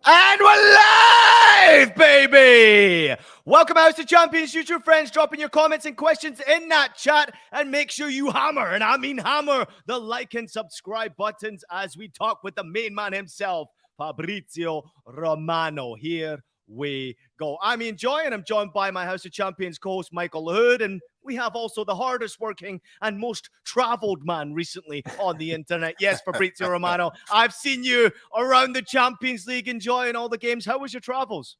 And we're live, baby! Welcome, House to Champions, future friends. Dropping your comments and questions in that chat. And make sure you hammer, and I mean hammer, the like and subscribe buttons as we talk with the main man himself, Fabrizio Romano. Here we go. I'm Ian Joy, and I'm joined by my House of Champions co-host, Michael Hood, and we have also the hardest working and most traveled man recently on the internet. Yes, Fabrizio Romano. I've seen you around the Champions League enjoying all the games. How was your travels?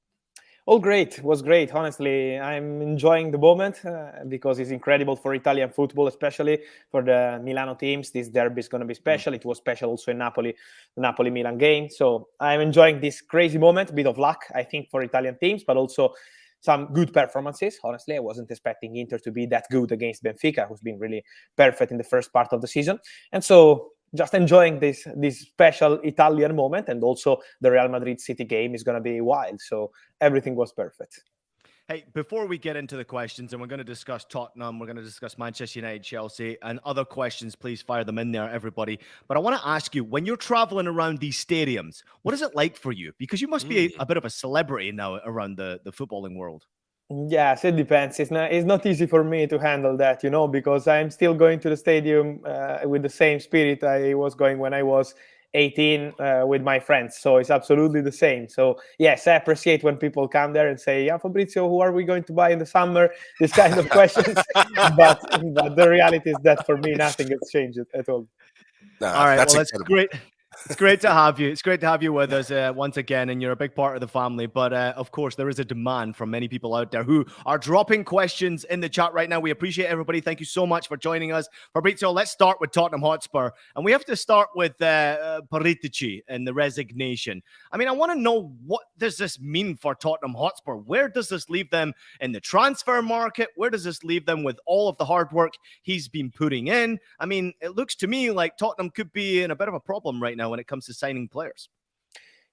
All great. It was great. Honestly, I'm enjoying the moment because it's incredible for Italian football, especially for the Milano teams. This derby is going to be special. It was special also in Napoli, the Napoli-Milan game. So I'm enjoying this crazy moment. A bit of luck, I think, for Italian teams, but also some good performances. Honestly, I wasn't expecting Inter to be that good against Benfica, who's been really perfect in the first part of the season. And so just enjoying this special Italian moment, and also the Real Madrid City game is going to be wild. So everything was perfect. Hey, before we get into the questions, and we're going to discuss Tottenham, we're going to discuss Manchester United, Chelsea, and other questions, please fire them in there, everybody. But I want to ask you, when you're traveling around these stadiums, what is it like for you? Because you must be a bit of a celebrity now around the footballing world. Yes, it depends. It's not easy for me to handle that, because I'm still going to the stadium with the same spirit I was going when I was 18 with my friends. So it's absolutely the same. So yes, I appreciate when people come there and say, "Yeah, Fabrizio, who are we going to buy in the summer?" This kind of questions. but the reality is that for me, nothing has changed at all. All right, well, that's great. It's great to have you. It's great to have you with us once again, and you're a big part of the family. But of course, there is a demand from many people out there who are dropping questions in the chat right now. We appreciate everybody. Thank you so much for joining us. Fabrizio, let's start with Tottenham Hotspur. And we have to start with Paratici and the resignation. I mean, I want to know, what does this mean for Tottenham Hotspur? Where does this leave them in the transfer market? Where does this leave them with all of the hard work he's been putting in? I mean, it looks to me like Tottenham could be in a bit of a problem right now when it comes to signing players.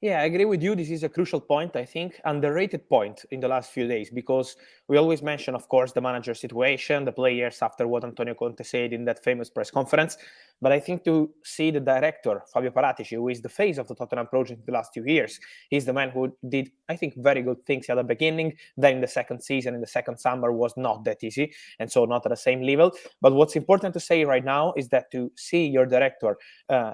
Yeah, I agree with you. This is a crucial point, I think, underrated point in the last few days, because we always mention, of course, the manager situation, the players after what Antonio Conte said in that famous press conference. But I think to see the director, Fabio Paratici, who is the face of the Tottenham project in the last 2 years, he's the man who did, I think, very good things at the beginning. Then in the second season, in the second summer, was not that easy, and so not at the same level. But what's important to say right now is that to see your director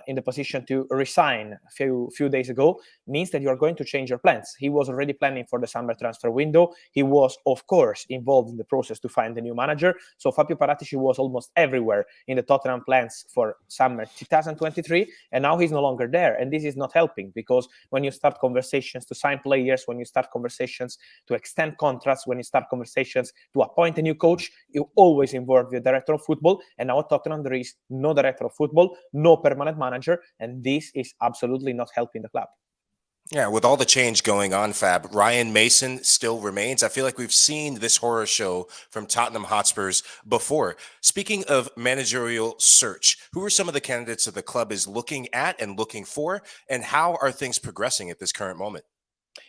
in the position to resign a few days ago means that you are going to change your plans. He was already planning for the summer transfer window. He was, of course, involved in the process to find a new manager. So Fabio Paratici was almost everywhere in the Tottenham plans for summer 2023, and now he's no longer there. And this is not helping, because when you start conversations to sign players, when you start conversations to extend contracts, when you start conversations to appoint a new coach, you always involve the director of football. And now at Tottenham, there is no director of football, no permanent manager, and this is absolutely not helping the club. Yeah, with all the change going on, Fab, Ryan Mason still remains. I feel like we've seen this horror show from Tottenham Hotspurs before. Speaking of managerial search, who are some of the candidates that the club is looking at and looking for, and how are things progressing at this current moment?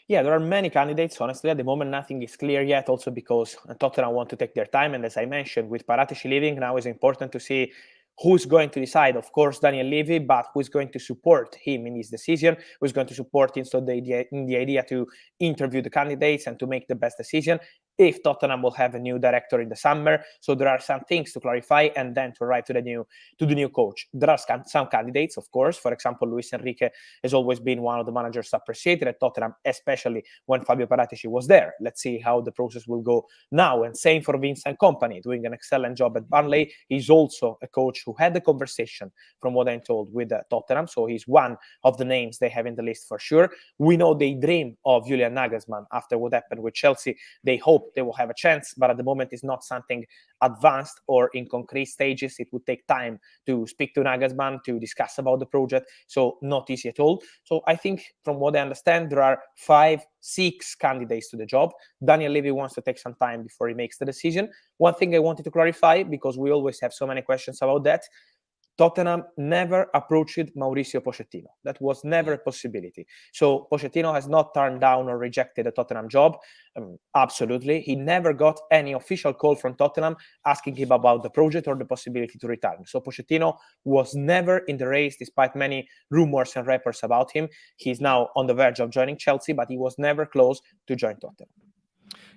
Yeah, there are many candidates. Honestly, at the moment, nothing is clear yet, also because Tottenham want to take their time. And as I mentioned, with Paratici leaving, now it's important to see who's going to decide. Of course, Daniel Levy, but who's going to support him in his decision, who's going to support him in the idea to interview the candidates and to make the best decision, if Tottenham will have a new director in the summer. So there are some things to clarify, and then to arrive to the new coach. There are some candidates, of course. For example, Luis Enrique has always been one of the managers appreciated at Tottenham, especially when Fabio Paratici was there. Let's see how the process will go now. And same for Vincent Kompany, doing an excellent job at Burnley. He's also a coach who had the conversation, from what I'm told, with Tottenham. So he's one of the names they have in the list for sure. We know they dream of Julian Nagelsmann after what happened with Chelsea. They hope they will have a chance, but at the moment it's not something advanced or in concrete stages. It would take time to speak to Nagelsmann, to discuss about the project. So not easy at all. So I think, from what I understand, there are 5-6 candidates to the job. Daniel Levy wants to take some time before he makes the decision. One thing I wanted to clarify, because we always have so many questions about that, Tottenham never approached Mauricio Pochettino. That was never a possibility. So Pochettino has not turned down or rejected a Tottenham job. Absolutely. He never got any official call from Tottenham asking him about the project or the possibility to return. So Pochettino was never in the race, despite many rumors and reports about him. He's now on the verge of joining Chelsea, but he was never close to join Tottenham.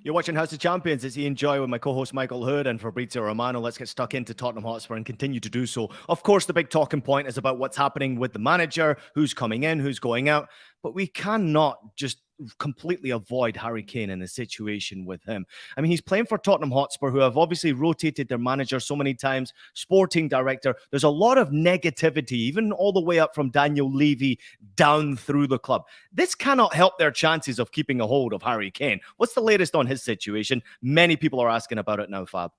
You're watching House of Champions. It's Ian Joy with my co-host Michael Hood and Fabrizio Romano. Let's get stuck into Tottenham Hotspur and continue to do so. Of course, the big talking point is about what's happening with the manager, who's coming in, who's going out. But we cannot just completely avoid Harry Kane in the situation with him. I mean, he's playing for Tottenham Hotspur, who have obviously rotated their manager so many times, sporting director. There's a lot of negativity, even all the way up from Daniel Levy down through the club. This cannot help their chances of keeping a hold of Harry Kane. What's the latest on his situation? Many people are asking about it now, Fab.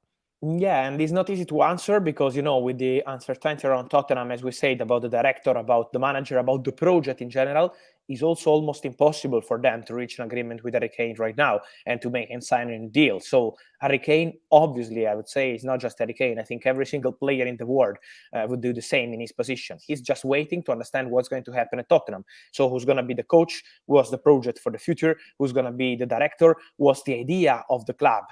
Yeah, and it's not easy to answer because, with the uncertainty around Tottenham, as we said, about the director, about the manager, about the project in general, it's also almost impossible for them to reach an agreement with Harry Kane right now and to make him sign a deal. So Harry Kane, obviously, I would say, is not just Harry Kane. I think every single player in the world would do the same in his position. He's just waiting to understand what's going to happen at Tottenham. So who's going to be the coach? What's the project for the future? Who's going to be the director? What's the idea of the club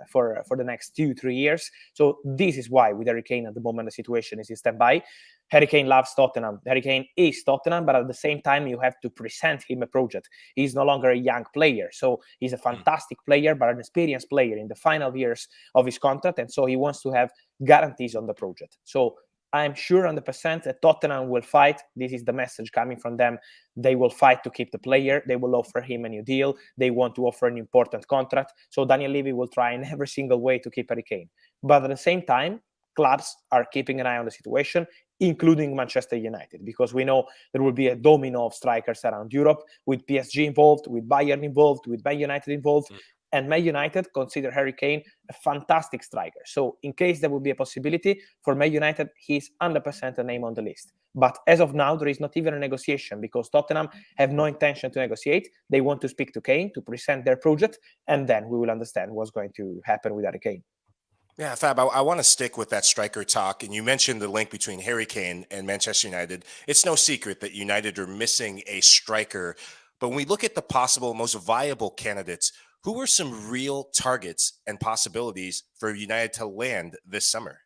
for the next 2-3 years? So this is why with Harry Kane at the moment, the situation is in standby. Harry Kane loves Tottenham. Harry Kane is Tottenham, but at the same time, you have to present him a project. He's no longer a young player. So he's a fantastic player, but an experienced player in the final years of his contract. And so he wants to have guarantees on the project. So I'm sure 100% that Tottenham will fight. This is the message coming from them. They will fight to keep the player. They will offer him a new deal. They want to offer an important contract. So Daniel Levy will try in every single way to keep Harry Kane. But at the same time, clubs are keeping an eye on the situation, including Manchester United, because we know there will be a domino of strikers around Europe, with PSG involved, with Bayern involved, with Man United involved. And Man United consider Harry Kane a fantastic striker. So in case there would be a possibility for Man United, he's 100% a name on the list. But as of now, there is not even a negotiation because Tottenham have no intention to negotiate. They want to speak to Kane to present their project, and then we will understand what's going to happen with Harry Kane. Yeah, Fab, I want to stick with that striker talk. And you mentioned the link between Harry Kane and Manchester United. It's no secret that United are missing a striker. But when we look at the possible most viable candidates, who are some real targets and possibilities for United to land this summer?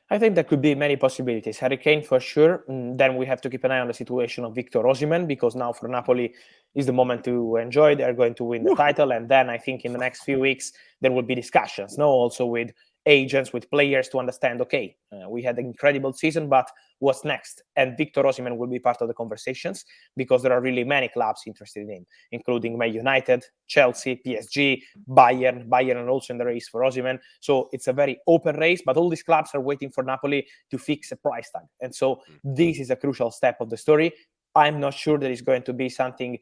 I think there could be many possibilities. Harry Kane for sure. Then we have to keep an eye on the situation of Victor Osimhen, because now for Napoli is the moment to enjoy. They're going to win the title. And then I think in the next few weeks, there will be discussions, also with agents, with players to understand, okay, we had an incredible season, but what's next? And Victor Osimhen will be part of the conversations because there are really many clubs interested in him, including Man United, Chelsea, PSG, Bayern. Bayern are also in the race for Osimhen. So it's a very open race, but all these clubs are waiting for Napoli to fix a price tag. And so this is a crucial step of the story. I'm not sure that it's going to be something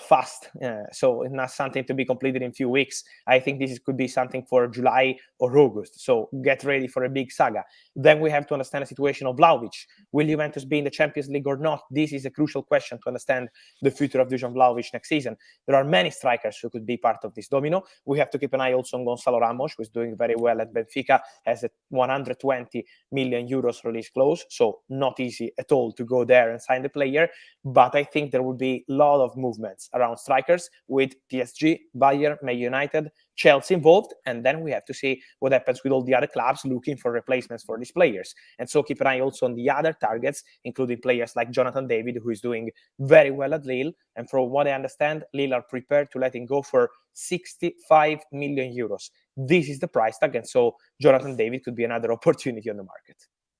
fast. So it's not something to be completed in a few weeks. I think this could be something for July or August. So get ready for a big saga. Then we have to understand the situation of Vlahovic. Will Juventus be in the Champions League or not? This is a crucial question to understand the future of Dusan Vlahovic next season. There are many strikers who could be part of this domino. We have to keep an eye also on Gonzalo Ramos, who is doing very well at Benfica, has a 120 million euros release clause. So not easy at all to go there and sign the player. But I think there will be a lot of movement around strikers with PSG, Bayern, Man United, Chelsea involved. And then we have to see what happens with all the other clubs looking for replacements for these players. And so keep an eye also on the other targets, including players like Jonathan David, who is doing very well at Lille. And from what I understand, Lille are prepared to let him go for 65 million euros. This is the price tag. And so Jonathan David could be another opportunity on the market.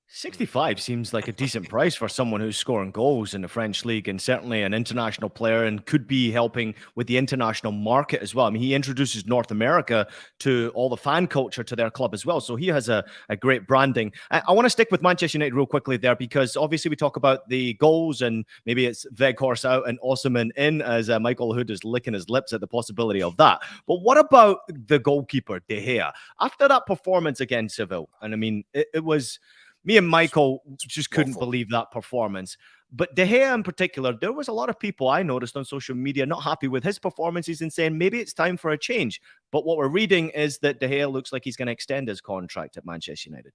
65 seems like a decent price for someone who's scoring goals in the French league and certainly an international player and could be helping with the international market as well. I mean, he introduces North America to all the fan culture to their club as well. So he has a great branding. I want to stick with Manchester United real quickly there because obviously we talk about the goals and maybe it's Weghorst out and Osimhen in as Michael Hood is licking his lips at the possibility of that. But what about the goalkeeper, De Gea? After that performance against Seville, and I mean, it was... Me and Michael just couldn't believe that performance. But De Gea in particular, there was a lot of people I noticed on social media not happy with his performances and saying maybe it's time for a change. But what we're reading is that De Gea looks like he's going to extend his contract at Manchester United.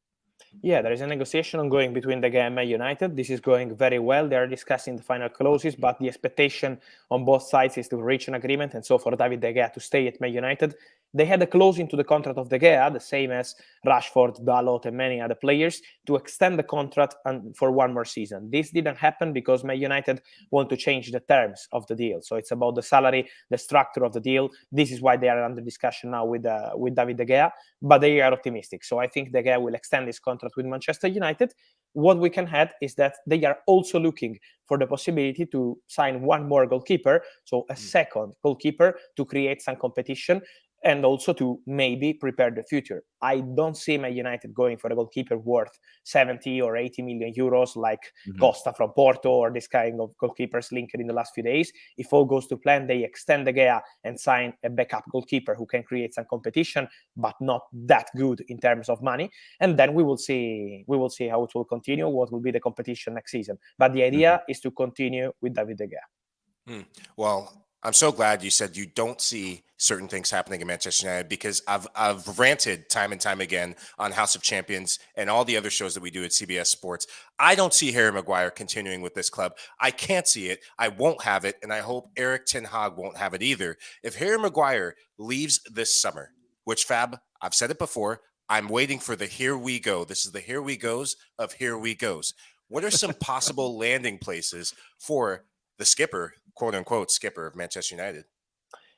Yeah, there is a negotiation ongoing between the Gea and Man United. This is going very well. They are discussing the final clauses, but the expectation on both sides is to reach an agreement. And so for David De Gea to stay at Man United, they had a clause into the contract of De Gea, the same as Rashford, Dalot, and many other players, to extend the contract for one more season. This didn't happen because Man United want to change the terms of the deal. So it's about the salary, the structure of the deal. This is why they are under discussion now with David De Gea, but they are optimistic. So I think De Gea will extend his contract with Manchester United. What we can add is that they are also looking for the possibility to sign one more goalkeeper, so a second goalkeeper, to create some competition and also to maybe prepare the future. I don't see Man United going for a goalkeeper worth 70 or 80 million euros like Costa from Porto or this kind of goalkeepers linked in the last few days. If all goes to plan, they extend De Gea and sign a backup goalkeeper who can create some competition, but not that good in terms of money. And then we will see how it will continue, what will be the competition next season. But the idea is to continue with David De Gea. Well, I'm so glad you said you don't see certain things happening in Manchester United, because I've ranted time and time again on House of Champions and all the other shows that we do at CBS Sports. I don't see Harry Maguire continuing with this club. I can't see it. I won't have it. And I hope Erik ten Hag won't have it either. If Harry Maguire leaves this summer, which, Fab, I've said it before, I'm waiting for the here we go. This is the here we goes of here we goes. What are some possible landing places for the skipper, quote unquote, skipper of Manchester United?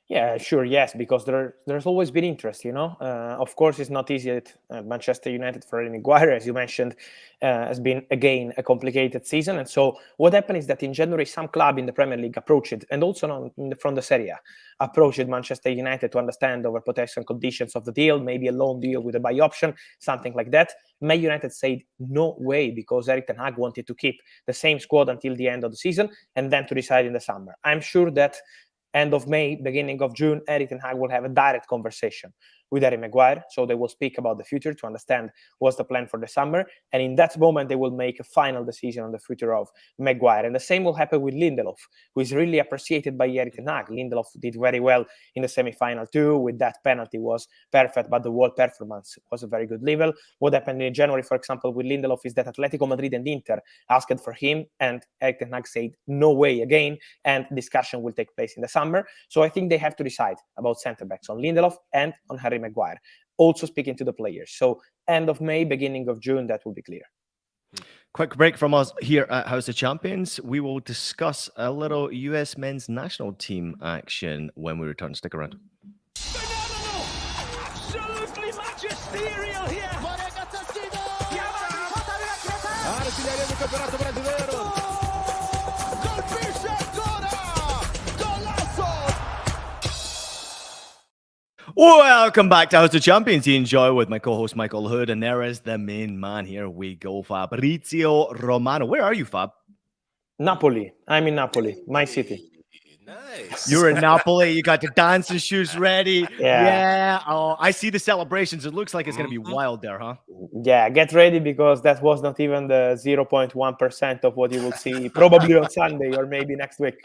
Yeah, sure, yes, because there's always been interest, Of course, it's not easy at Manchester United for Harry Maguire, as you mentioned, has been, again, a complicated season. And so what happened is that in January, some club in the Premier League approached it, and also from the Serie A, approached Manchester United to understand over potential conditions of the deal, maybe a loan deal with a buy option, something like that. Man United said no way, because Erik ten Hag wanted to keep the same squad until the end of the season and then to decide in the summer. I'm sure that end of May, beginning of June, Erik ten Hag will have a direct conversation with Harry Maguire. So they will speak about the future to understand what's the plan for the summer. And in that moment, they will make a final decision on the future of Maguire. And the same will happen with Lindelof, who is really appreciated by Erik ten Hag. Lindelof did very well in the semi-final too. With that penalty was perfect, but the whole performance was a very good level. What happened in January, for example, with Lindelof is that Atletico Madrid and Inter asked for him, and Erik ten Hag said no way again, and discussion will take place in the summer. So I think they have to decide about centre-backs on Lindelof and on Harry Maguire, also speaking to the players. So end of May, beginning of June, that will be clear. Quick break from us here at House of Champions. We will discuss a little US men's national team action when we return. Stick around. Phenomenal! Absolutely magisterial here! Artiglieria del campionato brasileiro! Colpisce ancora! Golazo! Welcome back to House of Champions. You enjoy with my co-host Michael Hood, and there is the main man. Here we go, Fabrizio Romano. Where are you, Fab? Napoli. I'm in Napoli, my city. Nice. You're in Napoli. You got the dancing shoes ready. Yeah. Oh, I see the celebrations. It looks like it's going to be wild there, huh? Yeah, get ready, because that was not even the 0.1% of what you will see probably on Sunday or maybe next week.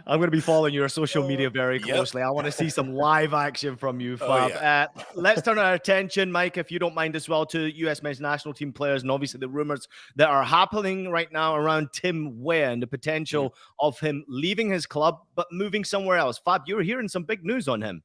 I'm going to be following your social media very closely. I want to see some live action from you, Fab. Yeah. Let's turn our attention, Mike, if you don't mind as well, to US men's national team players and obviously the rumors that are happening right now around Tim Weah and the potential of him leaving his club but moving somewhere else. Fab, you're hearing some big news on him.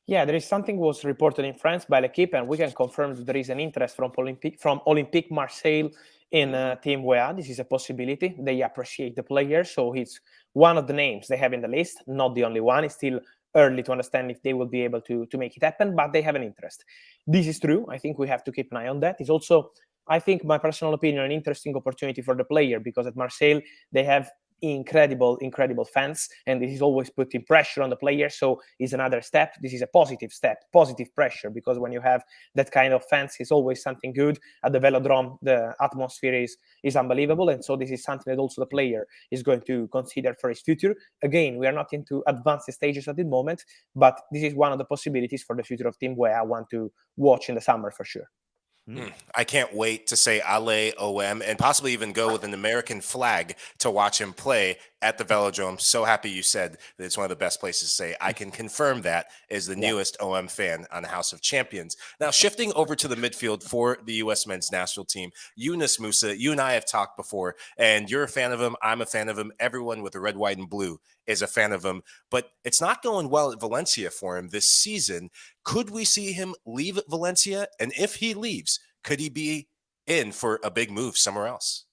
Yeah, there is something was reported in France by L'Equipe, and we can confirm that there is an interest from Olympique Marseille in Tim Weah. This is a possibility. They appreciate the player, so he's one of the names they have in the list, not the only one. It's still early to understand if they will be able to make it happen, but they have an interest. This is true. I think we have to keep an eye on that. It's also, I think, my personal opinion, an interesting opportunity for the player, because at Marseille, they have incredible fans, and this is always putting pressure on the player. So it's another step. This is a positive step, positive pressure, because when you have that kind of fans, it's always something good. At the Velodrome, the atmosphere is unbelievable, and so this is something that also the player is going to consider for his future. Again, we are not into advanced stages at the moment, but this is one of the possibilities for the future of Tim Weah I want to watch in the summer for sure. I can't wait to say Ale OM and possibly even go with an American flag to watch him play at the Velodrome. So happy you said that it's one of the best places to say. I can confirm that as the newest OM fan on House of Champions. Now, shifting over to the midfield for the U.S. men's national team, Yunus Musah, you and I have talked before, and you're a fan of him. I'm a fan of him. Everyone with the red, white, and blue is a fan of him. But it's not going well at Valencia for him this season. Could we see him leave Valencia? And if he leaves, could he be in for a big move somewhere else?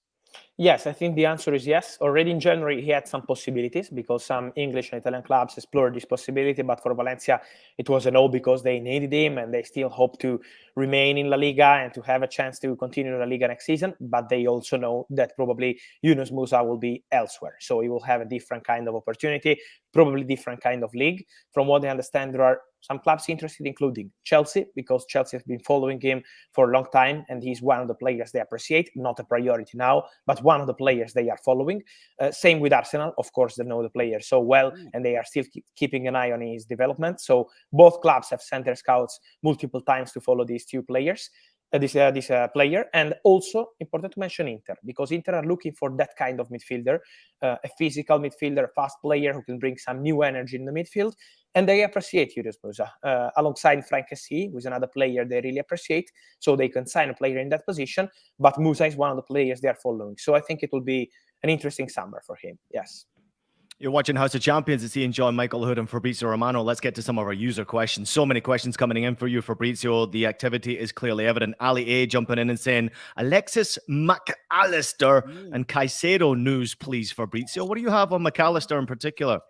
Yes, I think the answer is yes. Already in January, he had some possibilities because some English and Italian clubs explored this possibility. But for Valencia, it was a no because they needed him and they still hope to remain in La Liga and to have a chance to continue La Liga next season. But they also know that probably Yunus Musah will be elsewhere. So he will have a different kind of opportunity, probably different kind of league. From what I understand, there are some clubs interested, including Chelsea, because Chelsea has been following him for a long time, and he's one of the players they appreciate, not a priority now, but one of the players they are following. Same with Arsenal. Of course, they know the player so well, and they are still keeping an eye on his development. So both clubs have sent their scouts multiple times to follow these two players. This player, and also important to mention Inter, because Inter are looking for that kind of midfielder, a physical midfielder, a fast player who can bring some new energy in the midfield, and they appreciate Yunus Musah alongside Frank Kessie, who is another player they really appreciate, so they can sign a player in that position, but Musah is one of the players they are following, so I think it will be an interesting summer for him. Yes. You're watching House of Champions. It's Ian, John, Michael Hood, and Fabrizio Romano. Let's get to some of our user questions. So many questions coming in for you, Fabrizio. The activity is clearly evident. Ali A jumping in and saying, Alexis McAllister and Caicedo news, please, Fabrizio. What do you have on McAllister in particular?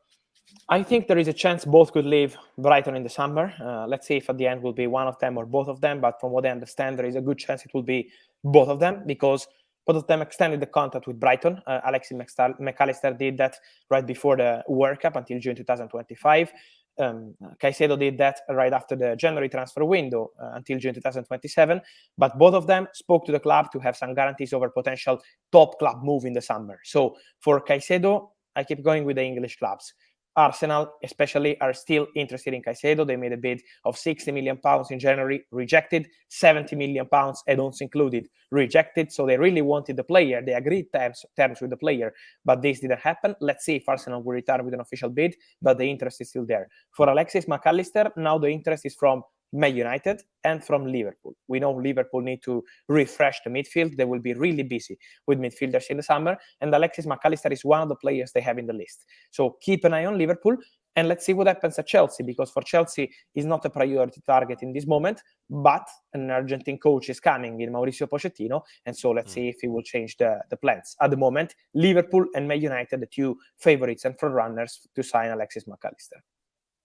I think there is a chance both could leave Brighton in the summer. Let's see if at the end will be one of them or both of them. But from what I understand, there is a good chance it will be both of them because both of them extended the contract with Brighton. Alexis McAllister did that right before the World Cup until June 2025. Caicedo did that right after the January transfer window until June 2027. But both of them spoke to the club to have some guarantees over potential top club move in the summer. So for Caicedo, I keep going with the English clubs. Arsenal, especially, are still interested in Caicedo. They made a bid of £60 million in January, rejected. £70 million, add-ons included, rejected. So they really wanted the player. They agreed terms with the player, but this didn't happen. Let's see if Arsenal will return with an official bid, but the interest is still there. For Alexis McAllister, now the interest is from Man United and from Liverpool. We know Liverpool need to refresh the midfield. They will be really busy with midfielders in the summer, and Alexis McAllister is one of the players they have in the list. So keep an eye on Liverpool, and let's see what happens at Chelsea, because for Chelsea is not a priority target in this moment, but an Argentine coach is coming in Mauricio Pochettino, and so let's see if he will change the plans. At the moment, Liverpool and Man United, the two favorites and front runners to sign Alexis McAllister.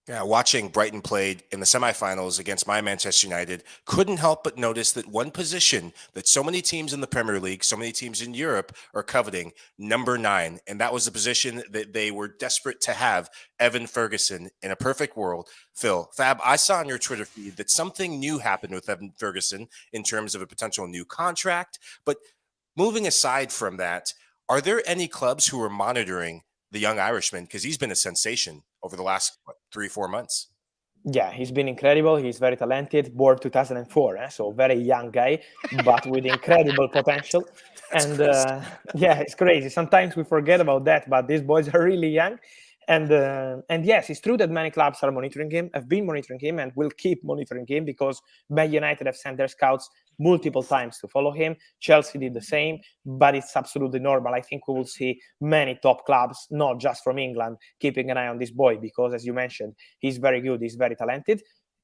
Yeah, watching Brighton played in the semifinals against my Manchester United, couldn't help but notice that one position that so many teams in the Premier League, so many teams in Europe are coveting, number 9. And that was the position that they were desperate to have Evan Ferguson in a perfect world. Fab, I saw on your Twitter feed that something new happened with Evan Ferguson in terms of a potential new contract. But moving aside from that, are there any clubs who are monitoring the young Irishman? Because he's been a sensation over the last 3-4 months. Yeah, he's been incredible. He's very talented, born 2004, so very young guy, but with incredible potential. And yeah, it's crazy. Sometimes we forget about that, but these boys are really young. And yes, it's true that many clubs are monitoring him, have been monitoring him, and will keep monitoring him because Man United have sent their scouts multiple times to follow him. Chelsea did the same, but it's absolutely normal. I think we will see many top clubs, not just from England, keeping an eye on this boy because, as you mentioned, he's very good, he's very talented.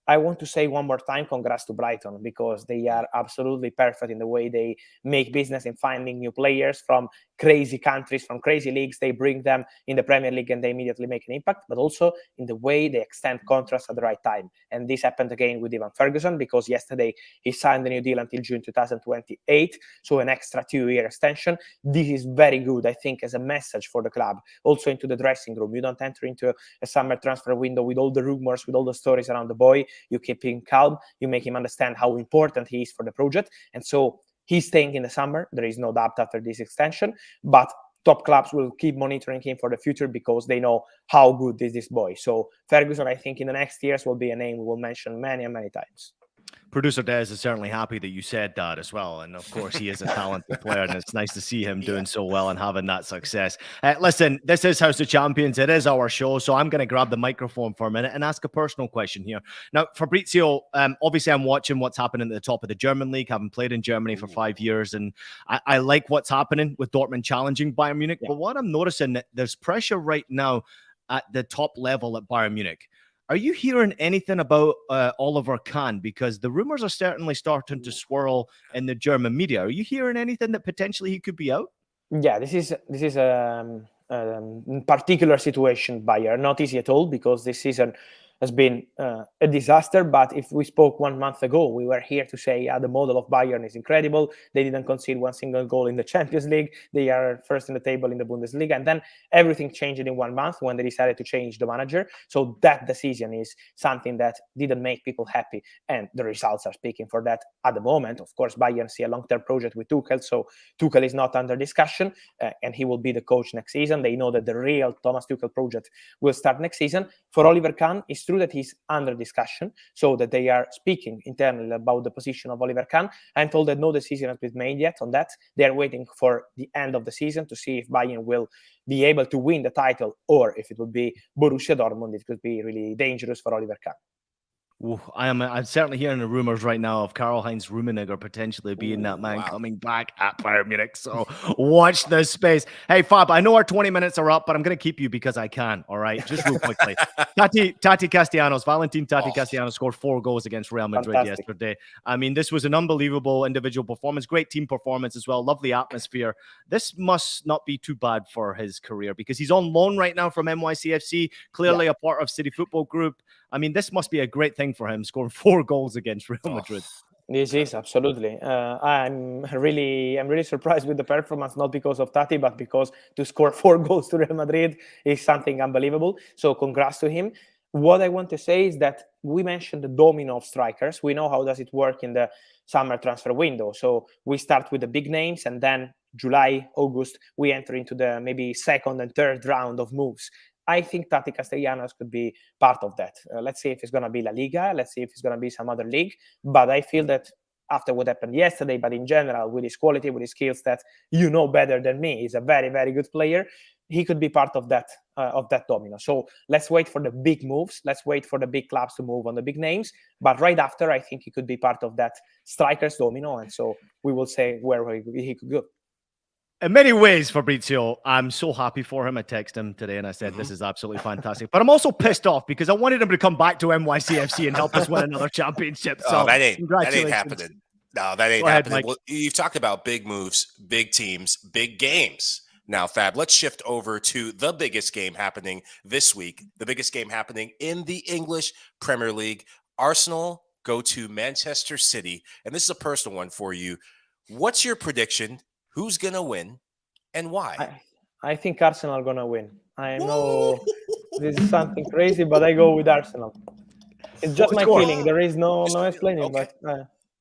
I want to say one more time, congrats to Brighton, because they are absolutely perfect in the way they make business in finding new players from crazy countries, from crazy leagues. They bring them in the Premier League and they immediately make an impact, but also in the way they extend contracts at the right time. And this happened again with Ivan Ferguson, because yesterday he signed a new deal until June 2028, so an extra 2-year extension. This is very good, I think, as a message for the club, also into the dressing room. You don't enter into a summer transfer window with all the rumors, with all the stories around the boy. You keep him calm, you make him understand how important he is for the project. And so he's staying in the summer. There is no doubt after this extension, but top clubs will keep monitoring him for the future because they know how good is this boy. So Ferguson, I think in the next years will be a name we will mention many and many times. Producer Des is certainly happy that you said that as well. And of course, he is a talented player, and it's nice to see him doing so well and having that success. Listen, this is House of Champions. It is our show. So I'm going to grab the microphone for a minute and ask a personal question here. Now, Fabrizio, obviously, I'm watching what's happening at the top of the German league, having played in Germany for 5 years. And I like what's happening with Dortmund challenging Bayern Munich. But what I'm noticing, that there's pressure right now at the top level at Bayern Munich. Are you hearing anything about Oliver Kahn? Because the rumors are certainly starting to swirl in the German media. Are you hearing anything that potentially he could be out? Yeah, this is a particular situation, Bayern. Not easy at all, because this season has been a disaster. But if we spoke 1 month ago, we were here to say, the model of Bayern is incredible. They didn't concede one single goal in the Champions League. They are first in the table in the Bundesliga. And then everything changed in 1 month when they decided to change the manager. So that decision is something that didn't make people happy. And the results are speaking for that at the moment. Of course, Bayern see a long-term project with Tuchel. So Tuchel is not under discussion, and he will be the coach next season. They know that the real Thomas Tuchel project will start next season. For Oliver Kahn, it's true that he's under discussion, so that they are speaking internally about the position of Oliver Kahn. I'm told that no decision has been made yet on that. They are waiting for the end of the season to see if Bayern will be able to win the title, or if it will be Borussia Dortmund. It could be really dangerous for Oliver Kahn. Ooh, I'm certainly hearing the rumors right now of Karl-Heinz Rummenigge potentially being that man coming back at Bayern Munich. So watch this space. Hey, Fab, I know our 20 minutes are up, but I'm going to keep you because I can. All right, just real quickly. Taty Castellanos, Taty Castellanos scored 4 goals against Real Madrid yesterday. I mean, this was an unbelievable individual performance, great team performance as well, lovely atmosphere. This must not be too bad for his career, because he's on loan right now from NYCFC, clearly a part of City Football Group. I mean, this must be a great thing for him, scoring 4 goals against Real Madrid. This is absolutely. I'm really surprised with the performance, not because of Taty, but because to score 4 goals to Real Madrid is something unbelievable. So congrats to him. What I want to say is that we mentioned the domino of strikers. We know how does it work in the summer transfer window. So we start with the big names, and then July, August, we enter into the maybe second and third round of moves. I think Taty Castellanos could be part of that. Let's see if it's going to be La Liga. Let's see if it's going to be some other league. But I feel that after what happened yesterday, but in general, with his quality, with his skills that you know better than me, he's a very, very good player. He could be part of that domino. So let's wait for the big moves. Let's wait for the big clubs to move on the big names. But right after, I think he could be part of that strikers domino. And so we will say where he could go. In many ways, Fabrizio, I'm so happy for him. I texted him today and I said, this is absolutely fantastic. But I'm also pissed off because I wanted him to come back to NYCFC and help us win another championship. So that ain't happening. No, that ain't happening. Well, you've talked about big moves, big teams, big games. Now, Fab, let's shift over to the biggest game happening this week, the biggest game happening in the English Premier League. Arsenal go to Manchester City, and this is a personal one for you. What's your prediction? Who's going to win and why? I think Arsenal are going to win. I know this is something crazy, but I go with Arsenal. It's just my feeling. There is no explaining, but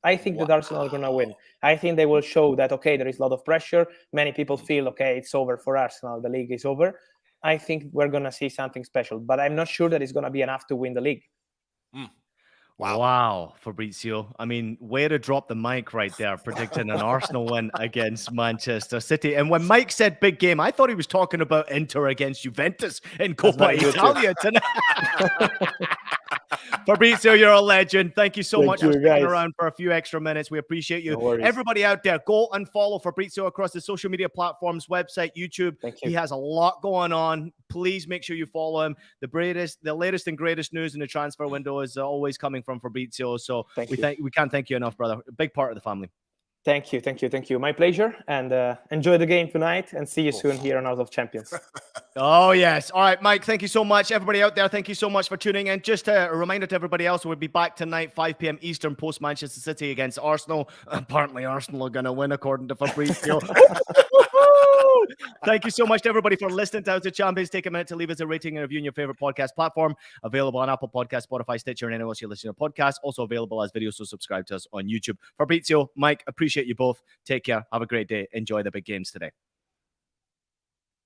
I think that Arsenal are going to win. I think they will show that, okay, there is a lot of pressure. Many people feel, okay, it's over for Arsenal. The league is over. I think we're going to see something special, but I'm not sure that it's going to be enough to win the league. Wow, Fabrizio. I mean, way to drop the mic right there, predicting an Arsenal win against Manchester City. And when Mike said big game, I thought he was talking about Inter against Juventus in Coppa Italia tonight. Fabrizio, you're a legend. Thank you so much for sticking around for a few extra minutes. We appreciate you. No Everybody out there, go and follow Fabrizio across the social media platforms, website, YouTube. He has a lot going on. Please make sure you follow him. The latest and greatest news in the transfer window is always coming from Fabrizio. So we can't thank you enough, brother. A big part of the family. Thank you. My pleasure. And enjoy the game tonight, and see you soon here on House of Champions. Oh, yes. All right, Mike, thank you so much. Everybody out there, thank you so much for tuning in. Just a reminder to everybody else, we'll be back tonight, 5 p.m. Eastern, post Manchester City against Arsenal. Apparently, Arsenal are going to win, according to Fabrizio. Thank you so much to everybody for listening to House of Champions. Take a minute to leave us a rating and review in your favorite podcast platform. Available on Apple Podcasts, Spotify, Stitcher, and anywhere else you listen to podcasts. Also available as videos, so subscribe to us on YouTube. Fabrizio, Mike, appreciate you both. Take care. Have a great day. Enjoy the big games today.